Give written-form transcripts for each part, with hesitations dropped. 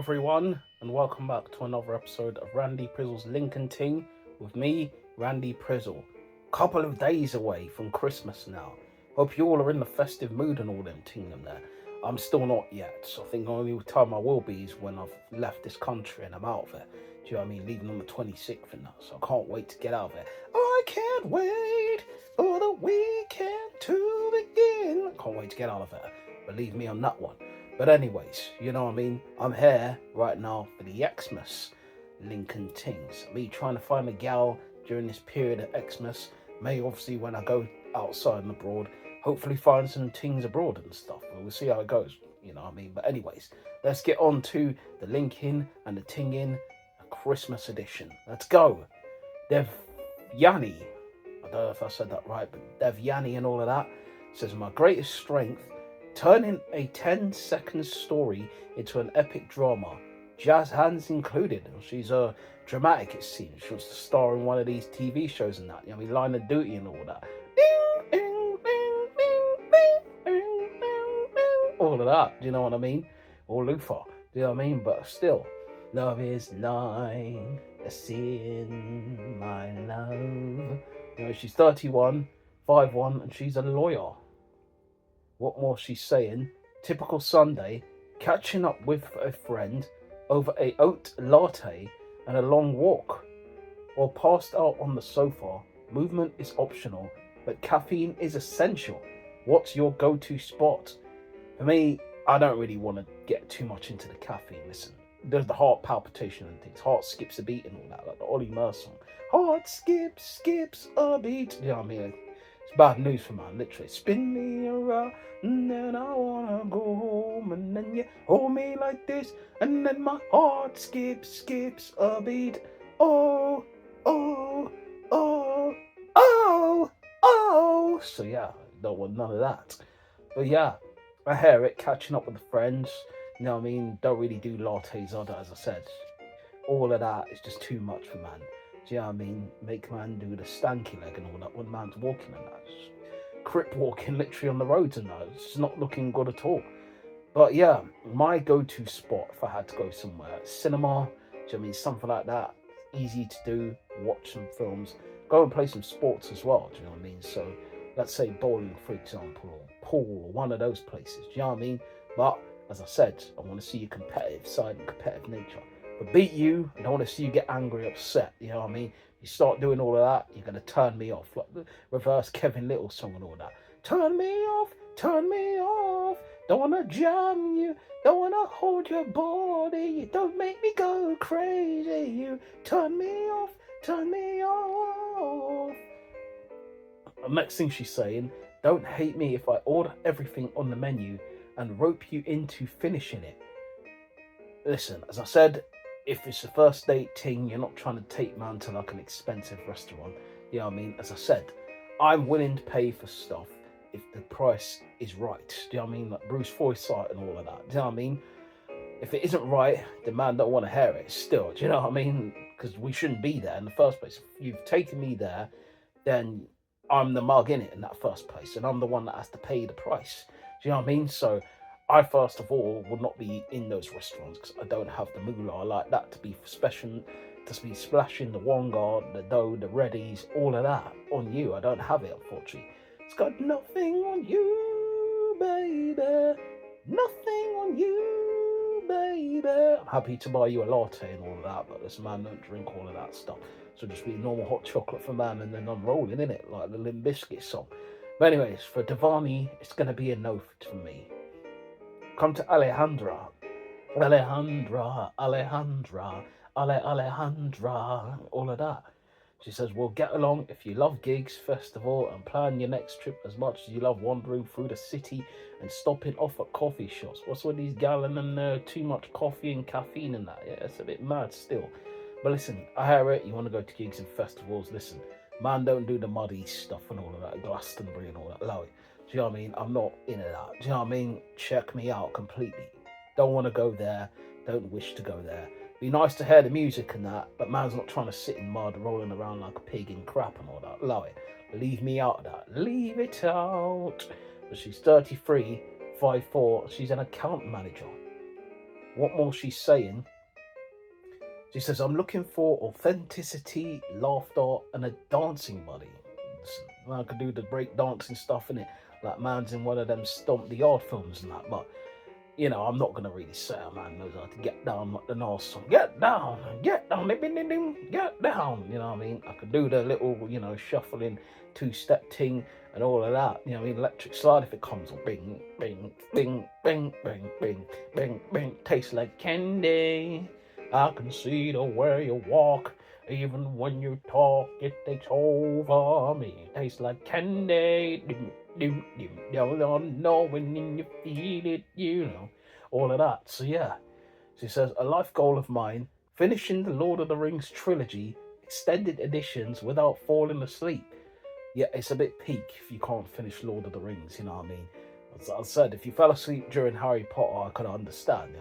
everyone, and welcome back to another episode of Randy Prizzle's Lincoln Ting with me, Randy Prizzle. Couple of days away from Christmas now. Hope you all are in the festive mood and all them ting them there. I'm still not yet, so I think the only time I will be is when I've left this country and I'm out of it. Do you know what I mean? Leaving on the 26th and that, so I can't wait to get out of it. I can't wait for the weekend to begin. I can't wait to get out of it. Believe me on that one. But anyways, you know what I mean? I'm here right now for the Xmas Lincoln Tings. Me trying to find a gal during this period of Xmas. May obviously when I go outside and abroad, hopefully find some tings abroad and stuff. We'll see how it goes, you know what I mean? But anyways, let's get on to the Lincoln and the Tingin Christmas edition. Let's go. Dev Yanni, I don't know if I said that right, but Dev Yanni and all of that says, my greatest strength, turning a 10-second story into an epic drama, jazz hands included. She's dramatic, it seems. She wants to star in one of these TV shows and that. You know what I mean? Line of Duty and all that. All of that, do you know what I mean? Or Lufa, do you know what I mean? But still, love is like a sin, my love. You know, she's 31, 5'1", and she's a lawyer. What more she's saying? Typical Sunday, catching up with a friend over a oat latte and a long walk. Or passed out on the sofa. Movement is optional, but caffeine is essential. What's your go-to spot? For me, I don't really want to get too much into the caffeine. Listen, there's the heart palpitation and things. Heart skips a beat and all that, like the Ollie Murs song. Heart skips a beat. You know what I mean? It's bad news for man, literally. Spin me around, and then I wanna go home, and then you hold me like this, and then my heart skips a beat. Oh, oh, oh, oh, oh. So yeah, don't want none of that. But yeah, I hear it, catching up with the friends. You know what I mean? Don't really do lattes either, as I said. All of that is just too much for man. Do you know what I mean? Make man do the stanky leg and all that when man's walking and that. Just crip walking literally on the roads and that. It's not looking good at all. But yeah, my go-to spot if I had to go somewhere, cinema, do you know what I mean? Something like that. Easy to do, watch some films, go and play some sports as well, do you know what I mean? So let's say bowling, for example, or pool, or one of those places, do you know what I mean? But as I said, I want to see your competitive side and competitive nature. But beat you, I don't want to see you get angry, upset, you know what I mean? You start doing all of that, you're going to turn me off. Like the reverse Kevin Little song and all that. Turn me off, don't want to jam you, don't want to hold your body, you don't make me go crazy, you turn me off. The next thing she's saying, don't hate me if I order everything on the menu and rope you into finishing it. Listen, as I said, if it's a first date ting, you're not trying to take man to like an expensive restaurant. You know what I mean? As I said, I'm willing to pay for stuff if the price is right. Do you know what I mean? Like Bruce Forsyth and all of that. Do you know what I mean? If it isn't right, the man don't want to hear it still. Do you know what I mean? Because we shouldn't be there in the first place. If you've taken me there, then I'm the mug in it in that first place. And I'm the one that has to pay the price. Do you know what I mean? So I, first of all, would not be in those restaurants because I don't have the moolah. I like that to be special, to be splashing the wonga, the dough, the readies, all of that on you. I don't have it, unfortunately. It's got nothing on you, baby. Nothing on you, baby. I'm happy to buy you a latte and all of that, but this man don't drink all of that stuff. So just be normal hot chocolate for man and then I'm rolling in it, like the Limp Bizkit song. But anyways, for Devani, it's going to be a no for me. Come to Alejandra, all of that. She says, we'll get along if you love gigs, festival, and plan your next trip as much as you love wandering through the city and stopping off at coffee shops. What's with these gallon and too much coffee and caffeine and that? Yeah, it's a bit mad still. But listen, I hear it. You want to go to gigs and festivals. Listen, man, don't do the muddy stuff and all of that, Glastonbury and all that. Allow it. Do you know what I mean? I'm not into that. Do you know what I mean? Check me out completely. Don't want to go there. Don't wish to go there. Be nice to hear the music and that, but man's not trying to sit in mud rolling around like a pig in crap and all that. Allow it. Leave me out of that. Leave it out. But she's 33, 5'4". She's an account manager. what more she's saying. She says, I'm looking for authenticity, laughter, and a dancing buddy. Listen, I could do the break dancing stuff in it, like man's in one of them Stomp the Yard films and that, but I'm not gonna really say a man knows how to get down like the North song. Get down, get down, get down. You know what I mean? I could do the little, shuffling, two-step ting and all of that. You know what I mean? Electric slide if it comes on. Bing, bing, bing, bing, bing, bing, bing, bing. Tastes like candy. I can see the way you walk. Even when you talk, it takes over me. It tastes like candy. Don't know when you feel it, all of that. So yeah, she says, a life goal of mine, finishing the Lord of the Rings trilogy, extended editions without falling asleep. Yeah, it's a bit peak if you can't finish Lord of the Rings, you know what I mean? As I said, if you fell asleep during Harry Potter, I could understand,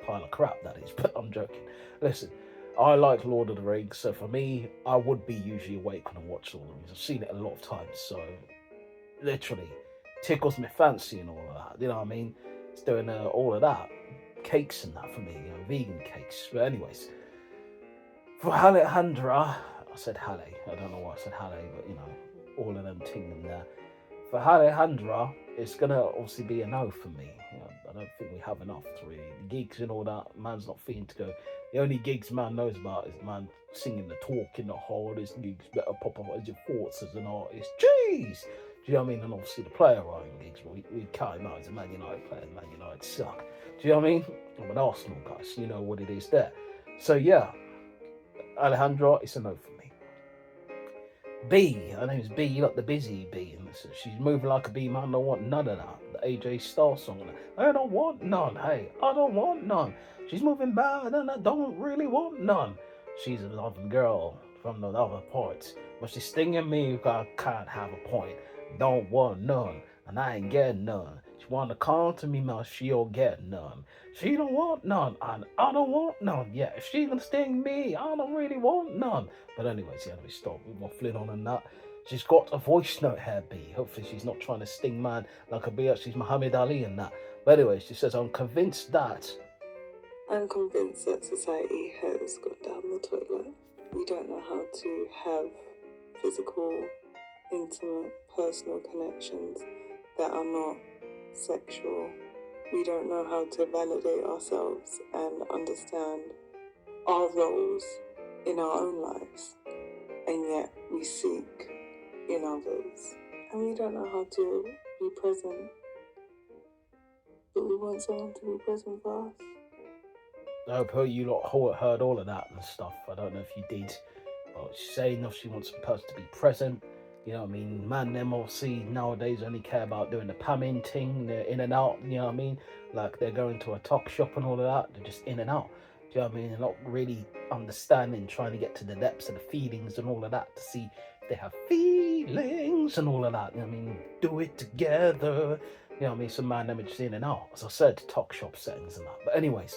pile of crap that is, but I'm joking. Listen, I like Lord of the Rings, so for me, I would be usually awake when I watch Lord of the Rings. I've seen it a lot of times, so literally tickles my fancy and all of that, you know what I mean? It's doing all of that. Cakes and that for me, vegan cakes. But anyways, for Alejandra, I said Halle, I don't know why I said Halle, but all of them ting there. For Alejandra, it's gonna obviously be a no for me. I don't think we have enough to really. The gigs and all that, man's not feeling to go. The only gigs man knows about is man singing the talking, the hardest gigs, better pop up as your thoughts as an artist. Jeez! Do you know what I mean? And obviously the player writing gigs, we can't know he's a Man United player, Man United suck. Do you know what I mean? I'm an Arsenal guy, so you know what it is there. So yeah, Alejandra, it's a no for me. B, her name's B, like the busy bee, and she's moving like a bee, man. I don't want none of that. The AJ Styles song, I don't want none. Hey, I don't want none. She's moving bad, and I don't really want none. She's a loving girl from the other parts, but she's stinging me because I can't have a point. Don't want none, and I ain't getting none. She wanna come to me, man, she'll get none. She don't want none, and I don't want none. Yeah, if she gonna sting me, I don't really want none. But anyways, yeah, we stop waffling on and that. She's got a voice note here, B. Hopefully she's not trying to sting man like a bitch. She's Muhammad Ali and that. But anyway, she says, I'm convinced that society has gone down the toilet. We don't know how to have physical, intimate, personal connections that are not sexual. We don't know how to validate ourselves and understand our roles in our own lives, and yet we seek in others, and we don't know how to be present, but we want someone to be present for us. I hope you lot heard all of that and stuff. I don't know if you did, but she's saying if she wants a person to be present. You know what I mean? Man, them obviously nowadays only care about doing the pamming thing. They're in and out, you know what I mean? Like they're going to a talk shop and all of that. They're just in and out. Do you know what I mean? They're not really understanding, trying to get to the depths of the feelings and all of that to see if they have feelings and all of that. You know what I mean? Do it together. You know what I mean? Some man, them are just in and out. As I said, talk shop settings and that. But anyways,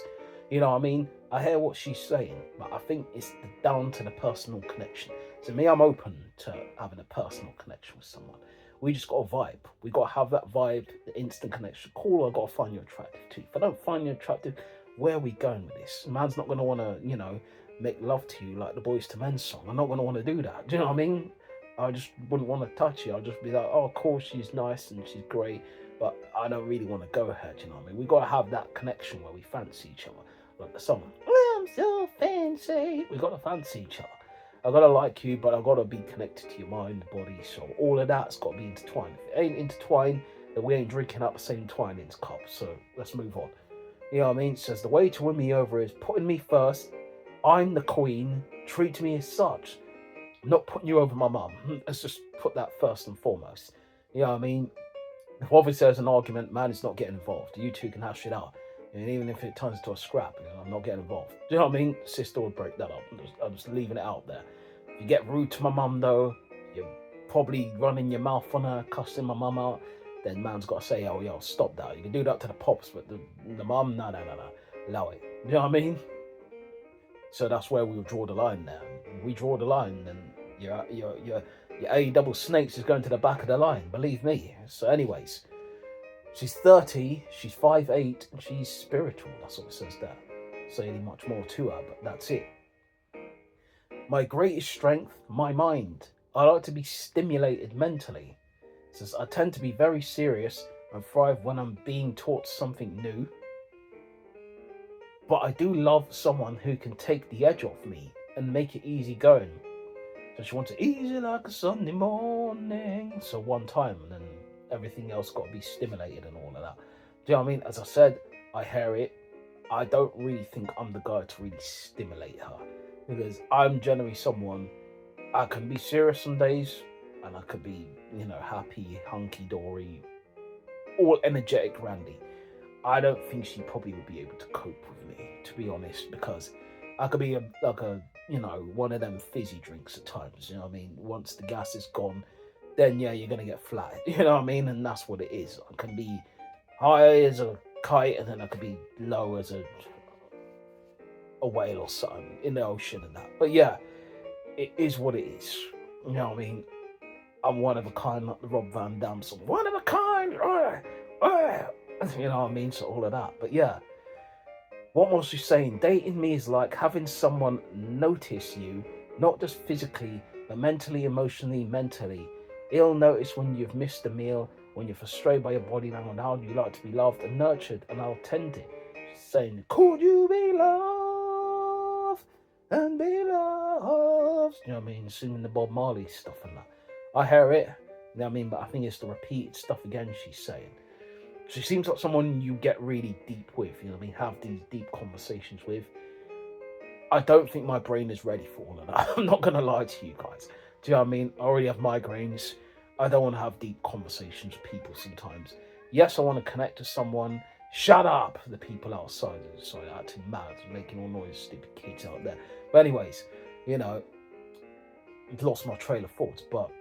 you know what I mean? I hear what she's saying, but I think it's down to the personal connection. To me, I'm open to having a personal connection with someone. We just got to vibe. We got to have that vibe, the instant connection. Cool, I got to find you attractive too. If I don't find you attractive, where are we going with this? Man's not going to want to, make love to you like the Boys to Men song. I'm not going to want to do that. Do you know what I mean? I just wouldn't want to touch you. I'll just be like, oh, cool, she's nice and she's great, but I don't really want to go her. Do you know what I mean? We got to have that connection where we fancy each other. Like the song, I'm so fancy. We got to fancy each other. I gotta like you, but I gotta be connected to your mind, body, soul. All of that's got to be intertwined. If it ain't intertwined, then we ain't drinking up the same twinings cup. So let's move on. You know what I mean? It says the way to win me over is putting me first. I'm the queen. Treat me as such. I'm not putting you over my mum. Let's just put that first and foremost. You know what I mean? If obviously there's an argument, man is not getting involved. You two can hash it out. And even if it turns into a scrap, I'm not getting involved. Do you know what I mean? Sister would break that up. I'm just leaving it out there. If you get rude to my mum, though, you're probably running your mouth on her, cussing my mum out, then man's got to say, oh, yo, stop that. You can do that to the pops, but the mum, no. Allow it. Do you know what I mean? So that's where we'll draw the line there. If we draw the line, then your A double snakes is going to the back of the line. Believe me. So anyways, She's 30, she's 5'8", and she's spiritual. That's what it says there. Saying much more to her, but that's it. My greatest strength, my mind. I like to be stimulated mentally. It says, I tend to be very serious and thrive when I'm being taught something new. But I do love someone who can take the edge off me and make it easy going. So she wants it easy like a Sunday morning. So one time, and then everything else got to be stimulated and all of that. Do you know what I mean? As I said, I hear it. I don't really think I'm the guy to really stimulate her. Because I'm generally someone, I can be serious some days, and I could be, happy, hunky-dory, all energetic Randy. I don't think she probably would be able to cope with me, to be honest, because I could be one of them fizzy drinks at times, you know what I mean? Once the gas is gone, then yeah, you're going to get flat, you know what I mean? And that's what it is. I can be high as a kite, and then I could be low as a whale or something in the ocean and that. But yeah, it is what it is, you know what I mean? I'm one of a kind, like the Rob Van Dam song, one of a kind, you know what I mean? So all of that. But yeah, what was she saying? Dating me is like having someone notice you, not just physically, but mentally, emotionally, mentally. They'll notice when you've missed a meal, when you're frustrated by your body now, and how you like to be loved and nurtured, and I'll tend it. She's saying, could you be loved and be loved? You know what I mean? Singing the Bob Marley stuff and that. I hear it, you know what I mean? But I think it's the repeated stuff again she's saying. She seems like someone you get really deep with, you know what I mean? Have these deep conversations with. I don't think my brain is ready for all of that. I'm not going to lie to you guys. Do you know what I mean? I already have migraines. I don't want to have deep conversations with people sometimes. Yes, I want to connect to someone. Shut up, the people outside. Sorry, acting mad, making all noise, stupid kids out there. But anyways, I've lost my trail of thoughts. But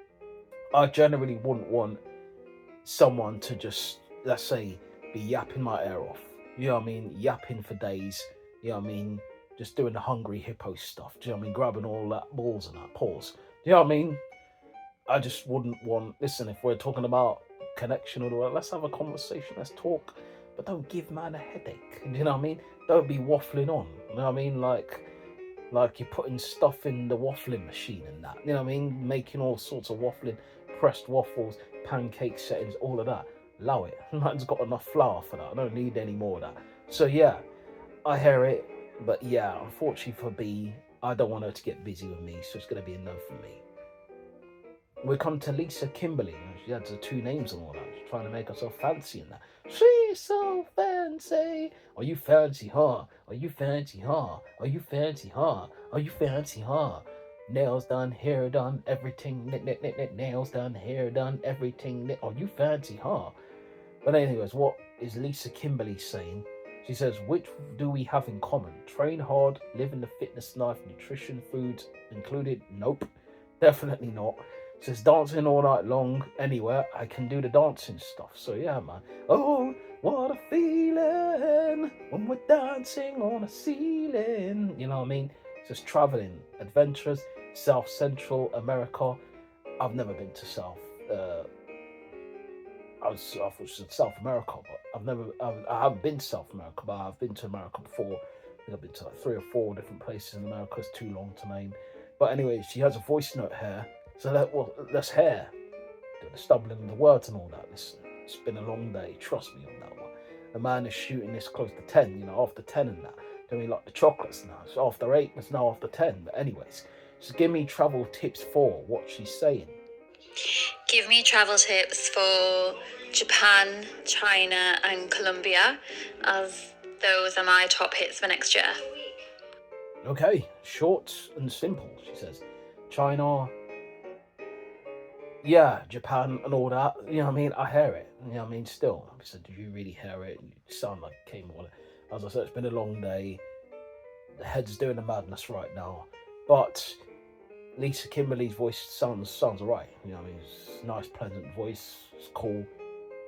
I generally wouldn't want someone to just, let's say, be yapping my ear off. You know what I mean? Yapping for days. You know what I mean? Just doing the hungry hippo stuff. Do you know what I mean? Grabbing all that balls and that paws. Do you know what I mean? I just wouldn't want, listen, if we're talking about connection or whatever, let's have a conversation, let's talk. But don't give man a headache. Do you know what I mean? Don't be waffling on. You know what I mean? Like you're putting stuff in the waffling machine and that. You know what I mean? Making all sorts of waffling, pressed waffles, pancake settings, all of that. Allow it. Man's got enough flour for that. I don't need any more of that. So yeah, I hear it. But yeah, unfortunately for B, I don't want her to get busy with me, so it's going to be a no for me. We come to Lisa Kimberly. She has the two names and all that. She's trying to make herself fancy in that. She's so fancy. Are you fancy, huh? Are you fancy, huh? Are you fancy, huh? Are you fancy, huh? Nails done, hair done, everything. Nails done, hair done, everything. Are you fancy, huh? But anyways, what is Lisa Kimberly saying? She says, which do we have in common? Train hard, live in the fitness life, nutrition, foods included? Nope, definitely not. Says dancing all night long, anywhere, I can do the dancing stuff. So yeah, man. Oh, what a feeling when we're dancing on a ceiling. You know what I mean? Says traveling, adventures, South Central America. I've never been to I thought it was South America, but I haven't been to South America, but I've been to America before. I think I've been to like 3 or 4 different places in America. It's too long to name. But anyway, she has a voice note here. So let's hear the stumbling of the words and all that. Listen, it's been a long day. Trust me on that one. The man is shooting this close to 10, after 10 and that. Don't mean like the chocolates now. It's after 8, it's now after 10. But anyways, so give me travel tips for what she's saying. Give me travel tips for Japan, China and Colombia, as those are my top hits for next year. Okay, short and simple, she says. China, yeah, Japan and all that. You know what I mean? I hear it. You know what I mean? Still, I said, do you really hear it? You sound like it came on it. As I said, it's been a long day. The head's doing the madness right now. But Lisa Kimberly's voice sounds alright. You know what I mean? It's a nice, pleasant voice. It's cool.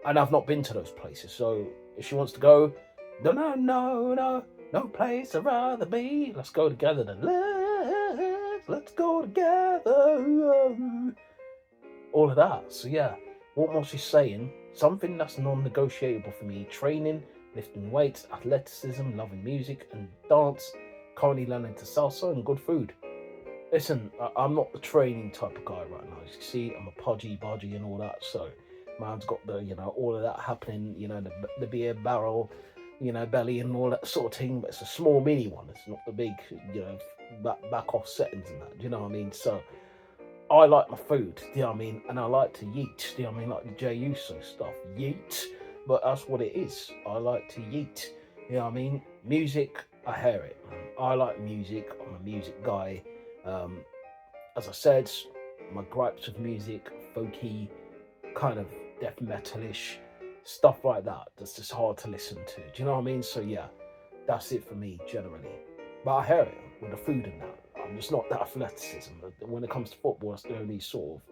And I've not been to those places. So if she wants to go, no place I'd rather be. Let's go together then. Let's go together. All of that. So yeah, What more she's saying? Something that's non-negotiable for me: training, lifting weights, athleticism, loving music and dance, currently learning to salsa, and good food. Listen, I'm not the training type of guy right now. As you can see, I'm a podgy, bodgy, and all that. So, man's got the, all of that happening. The beer barrel, belly and all that sort of thing. But it's a small mini one. It's not the big, back off settings and that. Do you know what I mean? So, I like my food. Do you know what I mean? And I like to yeet. Do you know what I mean? Like the Jay Uso stuff, yeet. But that's what it is. I like to yeet. You know what I mean? Music, I hear it. I like music. I'm a music guy. As I said, my gripes with music, folky, kind of death metalish, stuff like that. That's just hard to listen to. Do you know what I mean? So yeah, that's it for me generally. But I hear it with the food and that. I'm just not that athleticism. When it comes to football, that's the only sort of,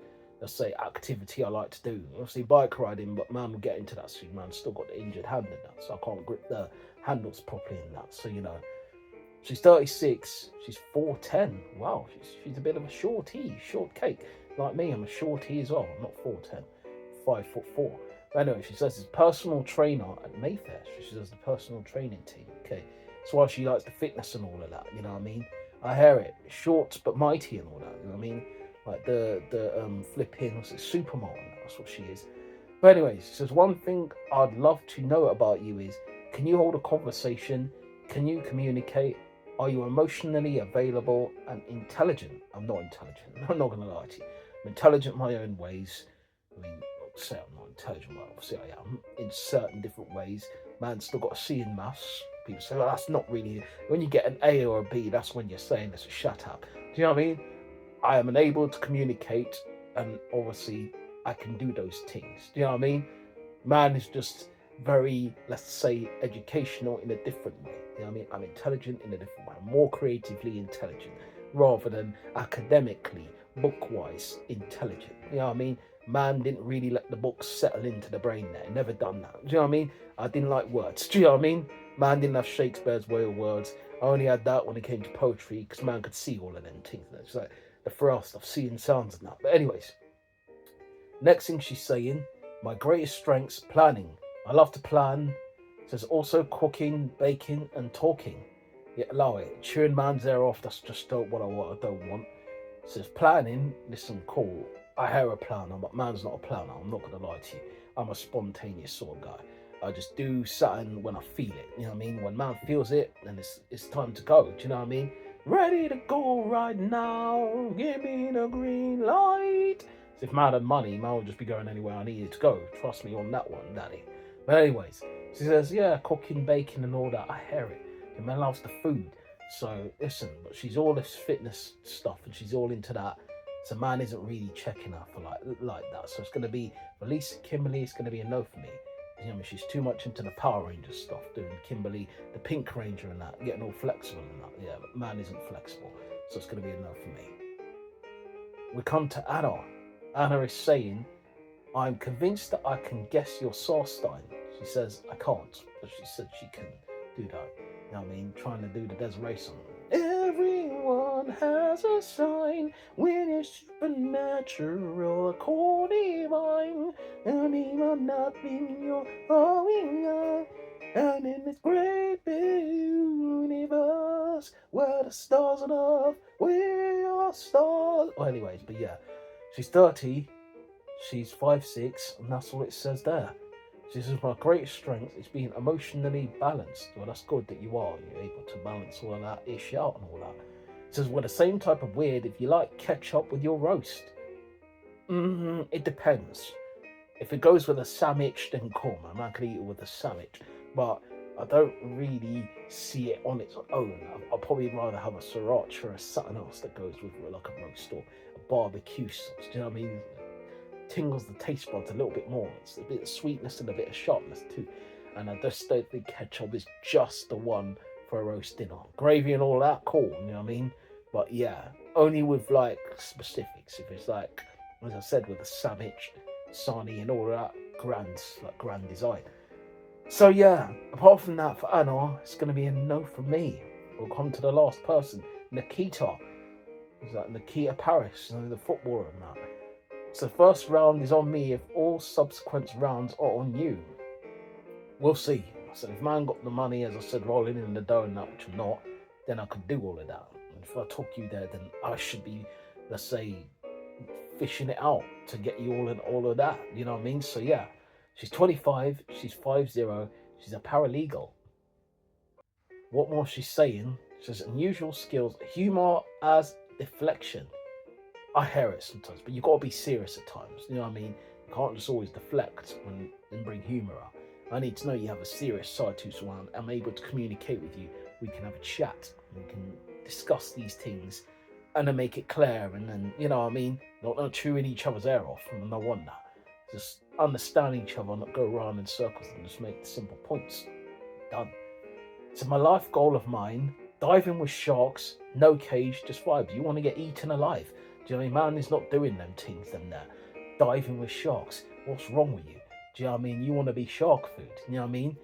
let's say, activity I like to do. Obviously bike riding, but man, we'll get into that soon. Man, still got the injured hand in that, so I can't grip the handles properly in that. So she's 36. She's 4'10". Wow, she's a bit of a short cake. Like me, I'm a shorty as well. I'm not 4'10", 5'4". But anyway, she says it's personal trainer at Mayfair. She does the personal training team. Okay, that's why she likes the fitness and all of that. You know what I mean? I hear it. Short but mighty and all that. You know what I mean? Like the flipping, what's it, supermodel. That's what she is. But anyways, she says one thing I'd love to know about you is, can you hold a conversation? Can you communicate? Are you emotionally available and intelligent? I'm not intelligent. I'm not going to lie to you. I'm intelligent in my own ways. I mean, I'll say I'm not intelligent, but obviously I am in certain different ways. Man's still got a C in maths. People say, well, that's not really... When you get an A or a B, that's when you're saying this. Shut up. Do you know what I mean? I am unable to communicate, and obviously I can do those things. Do you know what I mean? Man is just very, let's say, educational in a different way. You know what I mean? I'm intelligent in a different way. I'm more creatively intelligent rather than academically, book-wise intelligent. You know what I mean? Man didn't really let the books settle into the brain there. Never done that. Do you know what I mean? I didn't like words. Do you know what I mean? Man didn't have Shakespeare's way of words. I only had that when it came to poetry because man could see all of them things. It's like the frail stuff, seeing sounds and that. But anyways, next thing she's saying, my greatest strengths, planning. I love to plan. Says also cooking, baking, and talking. Yeah, allow it. Chewing man's ear off, that's just what I don't want. Says planning, listen, cool. I hear a planner, but man's not a planner. I'm not going to lie to you. I'm a spontaneous sort of guy. I just do something when I feel it. You know what I mean? When man feels it, then it's time to go. Do you know what I mean? Ready to go right now. Give me the green light. So if man had money, man would just be going anywhere I needed to go. Trust me on that one, daddy. But anyways, she says, yeah, cooking, baking and all that. I hear it. And man loves the food. So listen, but she's all this fitness stuff and she's all into that. So man isn't really checking her for like that. So it's going to be, for Lisa Kimberly, it's going to be a no for me. You know, she's too much into the Power Rangers stuff, doing Kimberly, the Pink Ranger and that, getting all flexible and that. Yeah, but man isn't flexible. So it's going to be a no for me. We come to Anna. Anna is saying, I'm convinced that I can guess your star sign. She says, I can't, but she said she can do that. You know what I mean? Trying to do the Desiree song. Everyone has a sign when it's supernatural, core divine, and even not in your growing eye. And in this great big universe, where the stars are enough, we are stars. Well, anyways, but yeah, she's 30, she's 5'6", and that's all it says there. She says, my greatest strength is being emotionally balanced. Well, that's good that you are. You're able to balance all of that ish out and all that. It says, we're the same type of weird if you like ketchup with your roast. It depends. If it goes with a sandwich, then cool, man. I can eat it with a sandwich. But I don't really see it on its own. I'll probably rather have a sriracha or something else that goes with it, like a roast or a barbecue sauce. Do you know what I mean? Tingles the taste buds a little bit more. It's a bit of sweetness and a bit of sharpness too. And I just don't think ketchup is just the one for a roast dinner. Gravy and all that, cool, you know what I mean? But yeah, only with like specifics. If it's like, as I said, with a sandwich, sarnie and all that, grand design. So yeah, apart from that, for Anna, it's going to be a no from me. We'll come to the last person, Nikita. Is that Nikita Paris, the footballer and that. So the first round is on me if all subsequent rounds are on you. We'll see. So if man got the money, as I said, rolling in the dough and that, which I'm not, then I could do all of that. And if I took you there, then I should be, let's say, fishing it out to get you all in all of that. You know what I mean? So yeah, she's 25, she's 50, she's a paralegal. What more she's saying? She says unusual skills, humor as deflection. I hear it sometimes, but you got to be serious at times. You know what I mean? You can't just always deflect and bring humor up. I need to know you have a serious side to, so I'm able to communicate with you. We can have a chat. We can discuss these things and then make it clear. And then, you know what I mean? Not chewing each other's ear off. No wonder. Just understand each other, not go around in circles and just make the simple points. Done. So my life goal of mine, diving with sharks, no cage, just vibes. You want to get eaten alive. Do you know what I mean? Man is not doing them things, them there. Diving with sharks. What's wrong with you? Do you know what I mean? You want to be shark food. You know what I mean?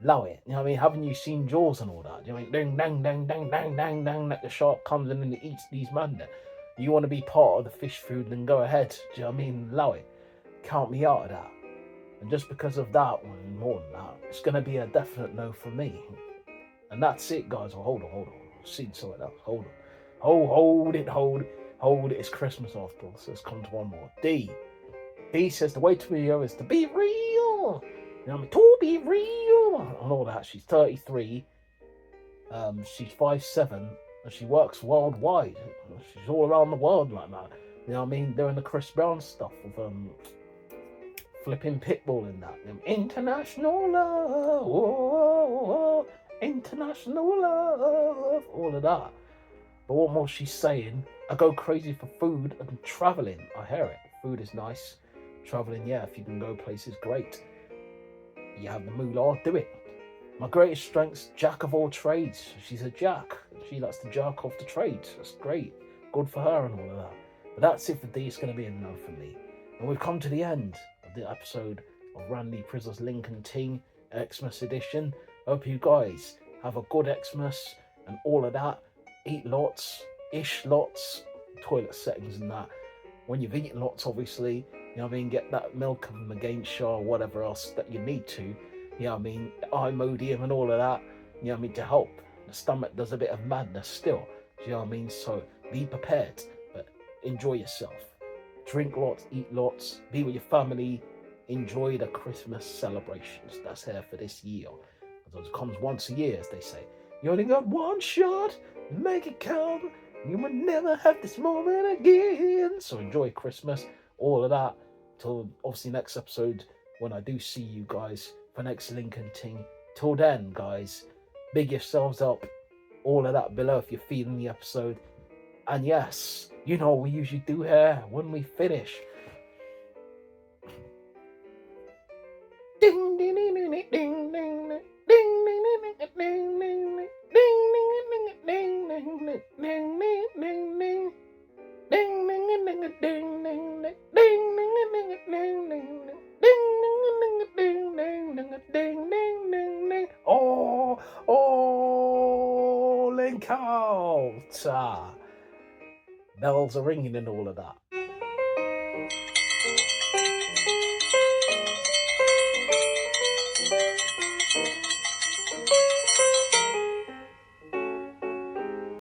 Allow it. You know what I mean? Haven't you seen Jaws and all that? Do you know what I mean? Dang, dang, dang, dang, dang, dang, that the shark comes in and it eats these men there. You want to be part of the fish food, then go ahead. Do you know what I mean? Allow it. Count me out of that. And just because of that one, more than that, it's going to be a definite no for me. And that's it, guys. Well, hold on. I've seen something else. Hold on. Hold it. It's Christmas after all. So let's come to one more. D says the way to be is to be real. You know what I mean? To be real. And all that. She's 33. She's 5'7", and she works worldwide. She's all around the world like that. You know what I mean? Doing the Chris Brown stuff with flipping Pitbull in that. International love. Whoa, international love. All of that. But what more she's saying? I go crazy for food and traveling. I hear it. Food is nice. Traveling, yeah, if you can go places, great. You have the moolah, do it. My greatest strengths, jack of all trades. She's a jack. She likes to jack off the trades. That's great. Good for her and all of that. But that's it for D. It's going to be a no for me. And we've come to the end of the episode of Randy Prizzle's Lincoln Ting Xmas edition. Hope you guys have a good Xmas and all of that. Eat lots, toilet settings and that. When you've eaten lots, obviously, you know what I mean, get that milk and Maganshaw or whatever else that you need to, you know what I mean, Imodium and all of that, you know what I mean, to help. The stomach does a bit of madness still, do you know what I mean? So be prepared, but enjoy yourself. Drink lots, eat lots, be with your family, enjoy the Christmas celebrations. That's here for this year. It comes once a year, as they say. You only got one shot, make it count. You will never have this moment again. So enjoy Christmas, all of that. Till obviously next episode when I do see you guys for next Lincoln Ting. Till then, guys, big yourselves up. All of that below if you're feeling the episode. And yes, you know what we usually do here when we finish. Ding ding ding ding ding ding ding ding ding ding ding. Oh, link out. Bells are ringing and all of that.